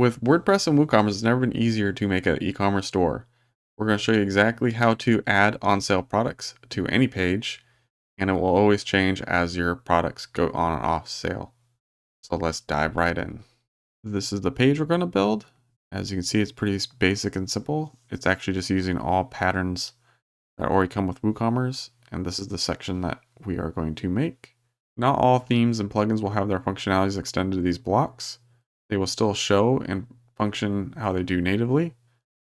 With WordPress and WooCommerce, it's never been easier to make an e-commerce store. We're going to show you exactly how to add on-sale products to any page, and it will always change as your products go on and off sale. So let's dive right in. This is the page we're going to build. As you can see, it's pretty basic and simple. It's actually just using all patterns that already come with WooCommerce, and this is the section that we are going to make. Not all themes and plugins will have their functionalities extended to these blocks. They will still show and function how they do natively.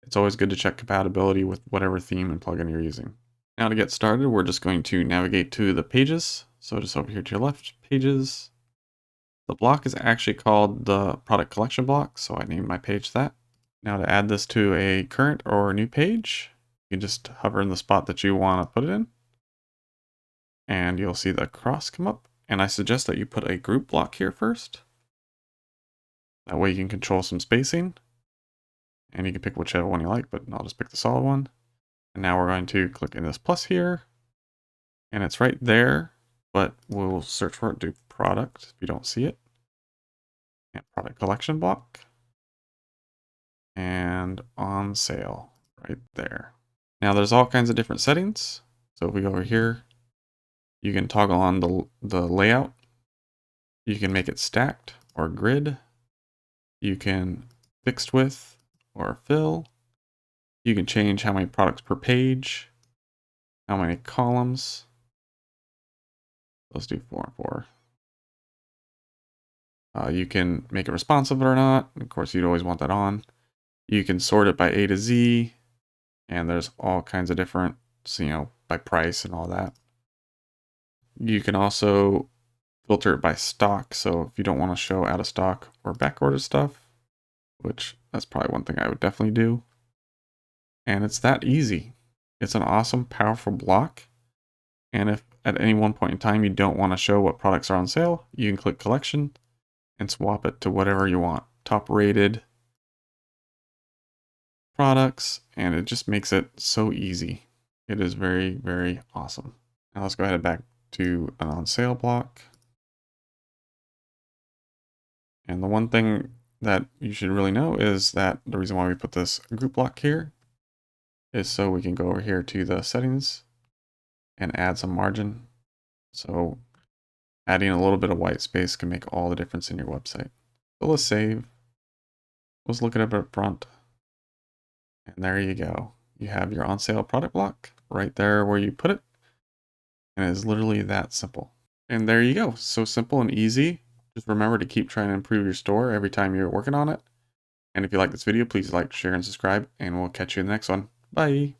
It's always good to check compatibility with whatever theme and plugin you're using. Now to get started, we're just going to navigate to the pages. So just over here to your left, pages. The block is actually called the product collection block, so I named my page that. Now to add this to a current or new page, you can just hover in the spot that you want to put it in. And you'll see the cross come up. And I suggest that you put a group block here first. That way you can control some spacing. And you can pick whichever one you like, but I'll just pick the solid one. And now we're going to click in this plus here. And it's right there, but we'll search for it, do product if you don't see it. And product collection block. And on sale right there. Now there's all kinds of different settings. So if we go over here, you can toggle on the layout. You can make it stacked or grid. You can fixed width or fill. You can change how many products per page, how many columns. Let's do 4 and 4. You can make it responsive or not. Of course, you'd always want that on. You can sort it by A to Z, and there's all kinds of different, by price and all that. You can also filter it by stock. So if you don't want to show out of stock or backordered stuff, which that's probably one thing I would definitely do. And it's that easy. It's an awesome, powerful block. And if at any one point in time you don't want to show what products are on sale, you can click collection and swap it to whatever you want. Top rated products, and it just makes it so easy. It is very, very awesome. Now let's go ahead and back to an on sale block. And the one thing that you should really know is that the reason why we put this group block here is so we can go over here to the settings and add some margin. So adding a little bit of white space can make all the difference in your website. So let's save. Let's look at it up front. And there you go. You have your on sale product block right there where you put it. And it is literally that simple. And there you go. So simple and easy. Just remember to keep trying to improve your store every time you're working on it. And if you like this video, please like, share, and subscribe. And we'll catch you in the next one. Bye.